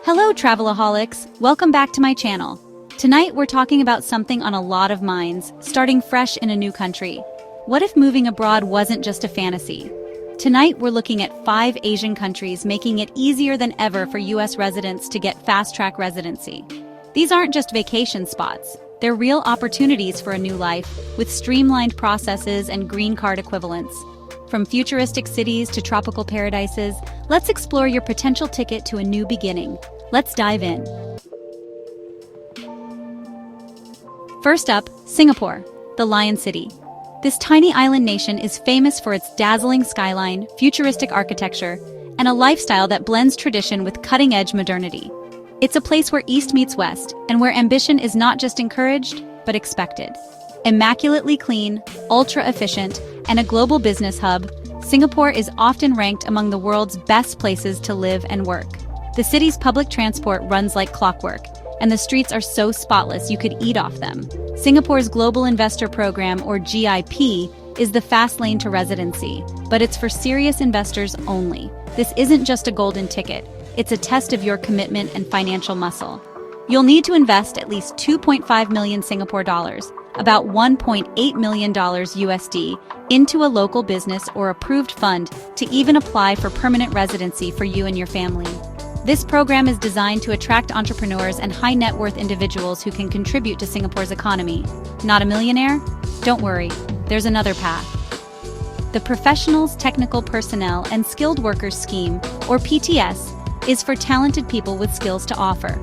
Hello, travelaholics! Welcome back to my channel. Tonight we're talking about something on a lot of minds, starting fresh in a new country. What if moving abroad wasn't just a fantasy? Tonight we're looking at 5 Asian countries making it easier than ever for US residents to get fast-track residency. These aren't just vacation spots. They're real opportunities for a new life, with streamlined processes and green card equivalents. From futuristic cities to tropical paradises, let's explore your potential ticket to a new beginning. Let's dive in. First up, Singapore, the Lion City. This tiny island nation is famous for its dazzling skyline, futuristic architecture, and a lifestyle that blends tradition with cutting-edge modernity. It's a place where East meets West, and where ambition is not just encouraged, but expected. Immaculately clean, ultra-efficient, and a global business hub, Singapore is often ranked among the world's best places to live and work. The city's public transport runs like clockwork, and the streets are so spotless you could eat off them. Singapore's Global Investor Program, or GIP, is the fast lane to residency, but it's for serious investors only. This isn't just a golden ticket, it's a test of your commitment and financial muscle. You'll need to invest at least 2.5 million Singapore dollars, about $1.8 million USD, into a local business or approved fund to even apply for permanent residency for you and your family. This program is designed to attract entrepreneurs and high-net-worth individuals who can contribute to Singapore's economy. Not a millionaire? Don't worry, there's another path. The Professionals, Technical Personnel, and Skilled Workers Scheme, or PTS, is for talented people with skills to offer.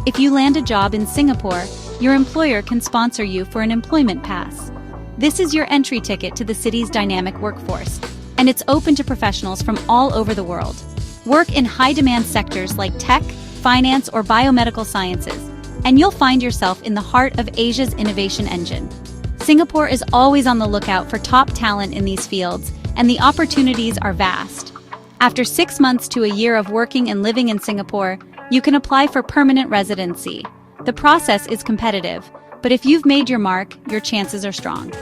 If you land a job in Singapore, your employer can sponsor you for an employment pass. This is your entry ticket to the city's dynamic workforce, and it's open to professionals from all over the world. Work in high-demand sectors like tech, finance, or biomedical sciences, and you'll find yourself in the heart of Asia's innovation engine. Singapore is always on the lookout for top talent in these fields, and the opportunities are vast. After 6 months to a year of working and living in Singapore, you can apply for permanent residency. The process is competitive, but if you've made your mark, your chances are strong.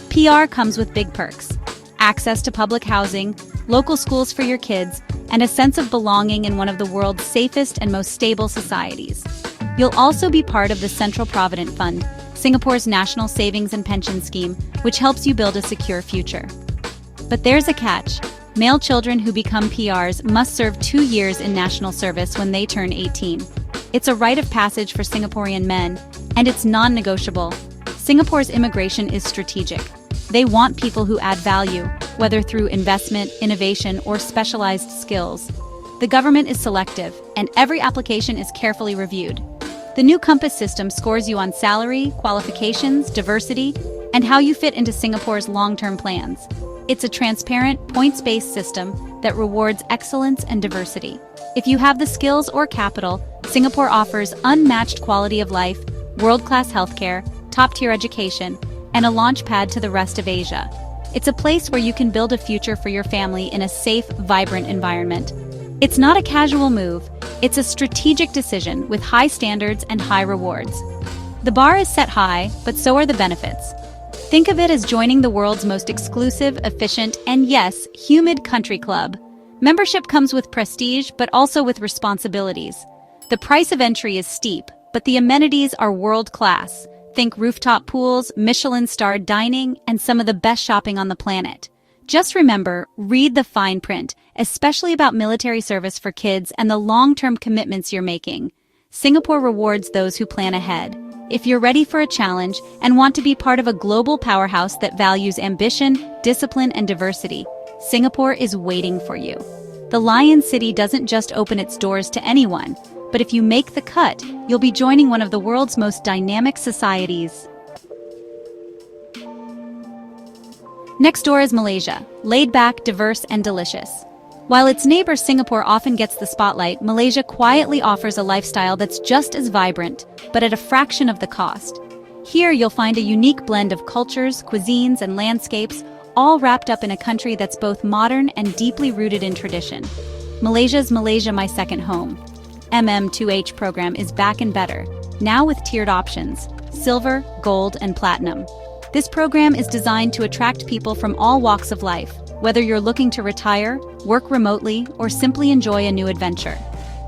PR comes with big perks: access to public housing, local schools for your kids, and a sense of belonging in one of the world's safest and most stable societies. You'll also be part of the Central Provident Fund, Singapore's national savings and pension scheme, which helps you build a secure future. But there's a catch. Male children who become PRs must serve 2 years in national service when they turn 18. It's a rite of passage for Singaporean men, and it's non-negotiable. Singapore's immigration is strategic. They want people who add value, whether through investment, innovation, or specialized skills. The government is selective, and every application is carefully reviewed. The new Compass system scores you on salary, qualifications, diversity, and how you fit into Singapore's long-term plans. It's a transparent, points-based system that rewards excellence and diversity. If you have the skills or capital, Singapore offers unmatched quality of life, world-class healthcare, top-tier education, and a launch pad to the rest of Asia. It's a place where you can build a future for your family in a safe, vibrant environment. It's not a casual move, it's a strategic decision with high standards and high rewards. The bar is set high, but so are the benefits. Think of it as joining the world's most exclusive, efficient, and yes, humid country club. Membership comes with prestige, but also with responsibilities. The price of entry is steep, but the amenities are world-class. Think rooftop pools, Michelin-starred dining, and some of the best shopping on the planet. Just remember, read the fine print, especially about military service for kids and the long-term commitments you're making. Singapore rewards those who plan ahead. If you're ready for a challenge and want to be part of a global powerhouse that values ambition, discipline, and diversity, Singapore is waiting for you. The Lion City doesn't just open its doors to anyone, but if you make the cut, you'll be joining one of the world's most dynamic societies. Next door is Malaysia, laid back, diverse, and delicious. While its neighbor Singapore often gets the spotlight, Malaysia quietly offers a lifestyle that's just as vibrant, but at a fraction of the cost. Here you'll find a unique blend of cultures, cuisines, and landscapes, all wrapped up in a country that's both modern and deeply rooted in tradition. Malaysia's Malaysia My Second Home MM2H program is back and better, now with tiered options: silver, gold, and platinum. This program is designed to attract people from all walks of life, whether you're looking to retire, work remotely, or simply enjoy a new adventure.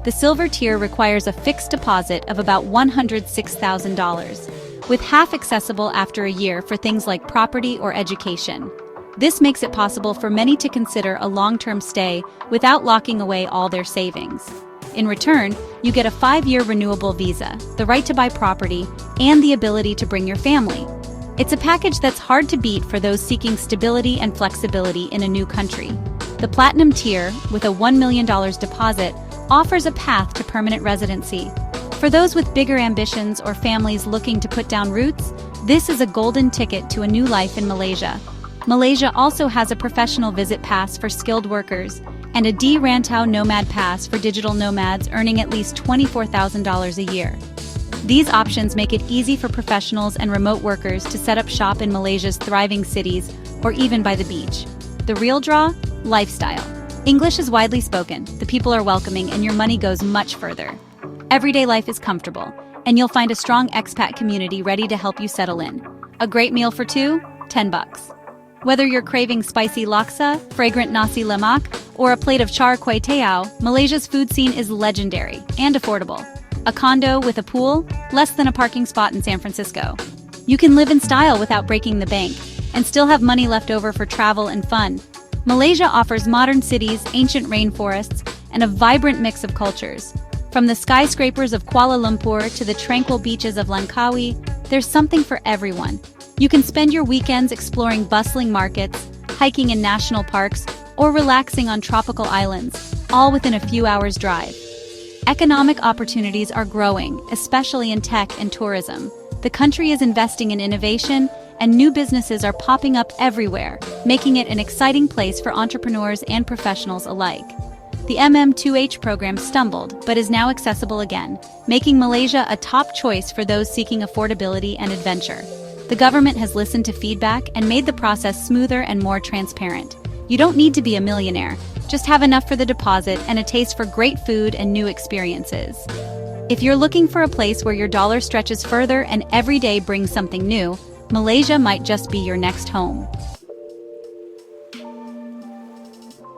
The silver tier requires a fixed deposit of about $106,000, with half accessible after a year for things like property or education. This makes it possible for many to consider a long-term stay without locking away all their savings. In return, you get a 5-year renewable visa, the right to buy property, and the ability to bring your family. It's a package that's hard to beat for those seeking stability and flexibility in a new country. The platinum tier, with a $1 million deposit, offers a path to permanent residency. For those with bigger ambitions or families looking to put down roots, this is a golden ticket to a new life in Malaysia. Malaysia also has a professional visit pass for skilled workers and a D-Rantau Nomad Pass for digital nomads earning at least $24,000 a year. These options make it easy for professionals and remote workers to set up shop in Malaysia's thriving cities or even by the beach. The real draw? Lifestyle. English is widely spoken, the people are welcoming, and your money goes much further. Everyday life is comfortable, and you'll find a strong expat community ready to help you settle in. A great meal for two? $10. Whether you're craving spicy laksa, fragrant nasi lemak, or a plate of char kway teow, Malaysia's food scene is legendary and affordable. A condo with a pool? Less than a parking spot in San Francisco. You can live in style without breaking the bank, and still have money left over for travel and fun. Malaysia offers modern cities, ancient rainforests, and a vibrant mix of cultures. From the skyscrapers of Kuala Lumpur to the tranquil beaches of Langkawi, there's something for everyone. You can spend your weekends exploring bustling markets, hiking in national parks, or relaxing on tropical islands, all within a few hours' drive. Economic opportunities are growing, especially in tech and tourism. The country is investing in innovation, and new businesses are popping up everywhere, making it an exciting place for entrepreneurs and professionals alike. The MM2H program stumbled, but is now accessible again, making Malaysia a top choice for those seeking affordability and adventure. The government has listened to feedback and made the process smoother and more transparent. You don't need to be a millionaire, just have enough for the deposit and a taste for great food and new experiences. If you're looking for a place where your dollar stretches further and every day brings something new, Malaysia might just be your next home.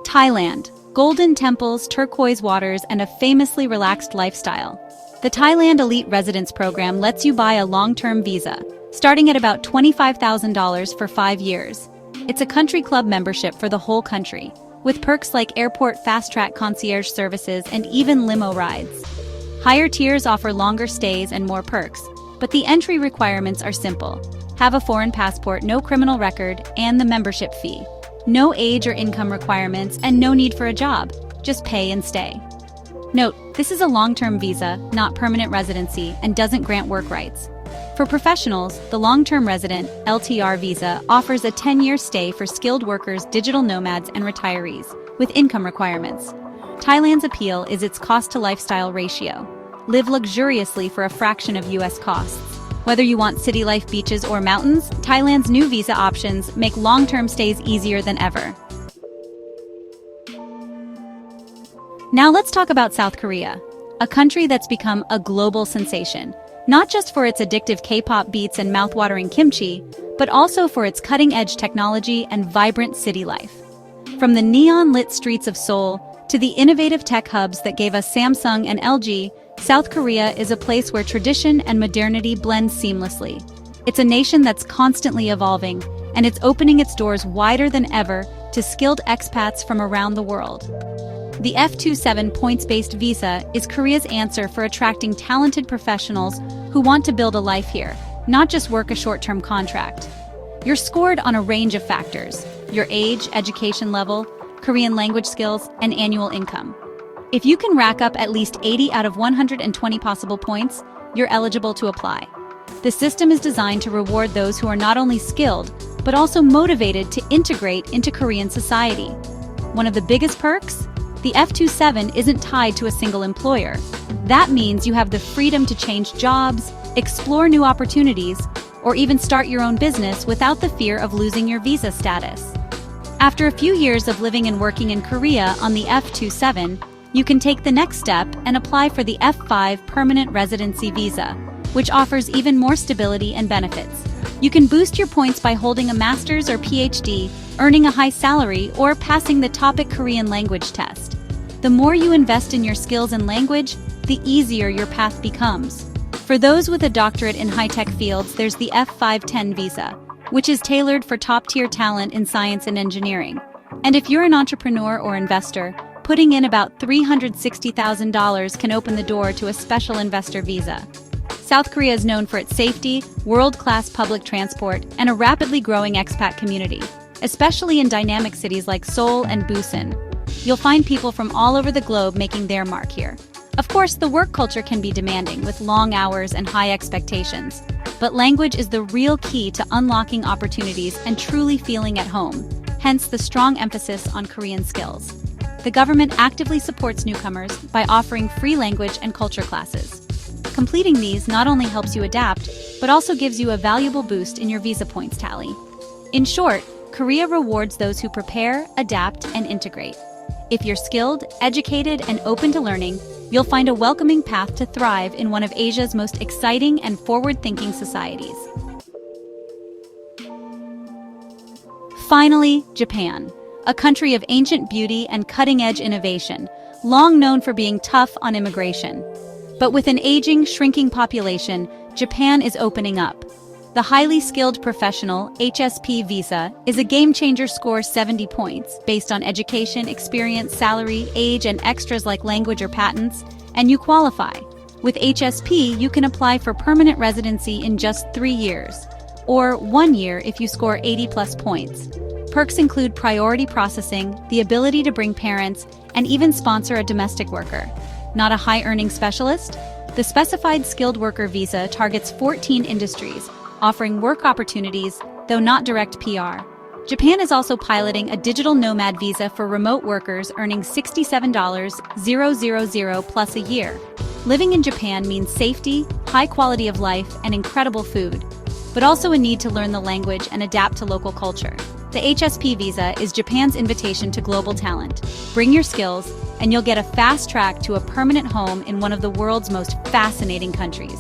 Thailand. Golden temples, turquoise waters, and a famously relaxed lifestyle. The Thailand Elite Residence Program lets you buy a long-term visa, starting at about $25,000 for 5 years. It's a country club membership for the whole country, with perks like airport fast-track concierge services and even limo rides. Higher tiers offer longer stays and more perks, but the entry requirements are simple. Have a foreign passport, no criminal record, and the membership fee. No age or income requirements, and no need for a job. Just pay and stay. Note, this is a long-term visa, not permanent residency, and doesn't grant work rights. For professionals, the long-term resident (LTR) visa offers a 10-year stay for skilled workers, digital nomads, and retirees, with income requirements. Thailand's appeal is its cost-to-lifestyle ratio. Live luxuriously for a fraction of U.S. costs. Whether you want city life, beaches, or mountains, Thailand's new visa options make long-term stays easier than ever. Now let's talk about South Korea, a country that's become a global sensation, not just for its addictive K-pop beats and mouth-watering kimchi, but also for its cutting-edge technology and vibrant city life. From the neon-lit streets of Seoul to the innovative tech hubs that gave us Samsung and LG, South Korea is a place where tradition and modernity blend seamlessly. It's a nation that's constantly evolving, and it's opening its doors wider than ever to skilled expats from around the world. The F27 points-based visa is Korea's answer for attracting talented professionals who want to build a life here, not just work a short-term contract. You're scored on a range of factors: your age, education level, Korean language skills, and annual income. If you can rack up at least 80 out of 120 possible points, you're eligible to apply. The system is designed to reward those who are not only skilled, but also motivated to integrate into Korean society. One of the biggest perks? The F27 isn't tied to a single employer. That means you have the freedom to change jobs, explore new opportunities, or even start your own business without the fear of losing your visa status. After a few years of living and working in Korea on the F27, you can take the next step and apply for the F5 Permanent Residency Visa, which offers even more stability and benefits. You can boost your points by holding a master's or PhD, earning a high salary, or passing the TOPIK Korean language test. The more you invest in your skills and language, the easier your path becomes. For those with a doctorate in high-tech fields, there's the F510 visa, which is tailored for top-tier talent in science and engineering. And if you're an entrepreneur or investor, putting in about $360,000 can open the door to a special investor visa. South Korea is known for its safety, world-class public transport, and a rapidly growing expat community, especially in dynamic cities like Seoul and Busan. You'll find people from all over the globe making their mark here. Of course, the work culture can be demanding, with long hours and high expectations. But language is the real key to unlocking opportunities and truly feeling at home, hence the strong emphasis on Korean skills. The government actively supports newcomers by offering free language and culture classes. Completing these not only helps you adapt, but also gives you a valuable boost in your visa points tally. In short, Korea rewards those who prepare, adapt, and integrate. If you're skilled, educated, and open to learning, you'll find a welcoming path to thrive in one of Asia's most exciting and forward-thinking societies. Finally, Japan, a country of ancient beauty and cutting-edge innovation, long known for being tough on immigration. But with an aging, shrinking population, Japan is opening up. The highly skilled professional HSP visa is a game-changer. Score 70 points based on education, experience, salary, age, and extras like language or patents, and you qualify. With HSP, you can apply for permanent residency in just 3 years, or 1 year if you score 80+ points. Perks include priority processing, the ability to bring parents, and even sponsor a domestic worker. Not a high-earning specialist? The specified skilled worker visa targets 14 industries, offering work opportunities, though not direct PR. Japan is also piloting a digital nomad visa for remote workers earning $67,000 plus a year. Living in Japan means safety, high quality of life, and incredible food, but also a need to learn the language and adapt to local culture. The HSP visa is Japan's invitation to global talent. Bring your skills, and you'll get a fast track to a permanent home in one of the world's most fascinating countries.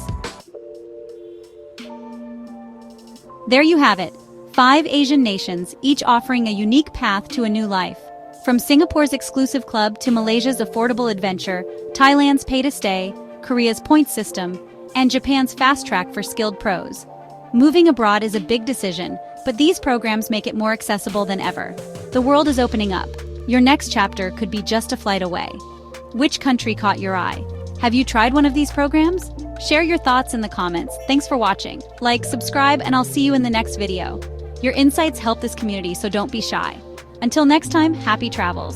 There you have it, 5 Asian nations, each offering a unique path to a new life. From Singapore's exclusive club to Malaysia's affordable adventure, Thailand's pay-to-stay, Korea's points system, and Japan's fast track for skilled pros. Moving abroad is a big decision, but these programs make it more accessible than ever. The world is opening up. Your next chapter could be just a flight away. Which country caught your eye? Have you tried one of these programs? Share your thoughts in the comments. Thanks for watching. Like, subscribe, and I'll see you in the next video. Your insights help this community, so don't be shy. Until next time, happy travels.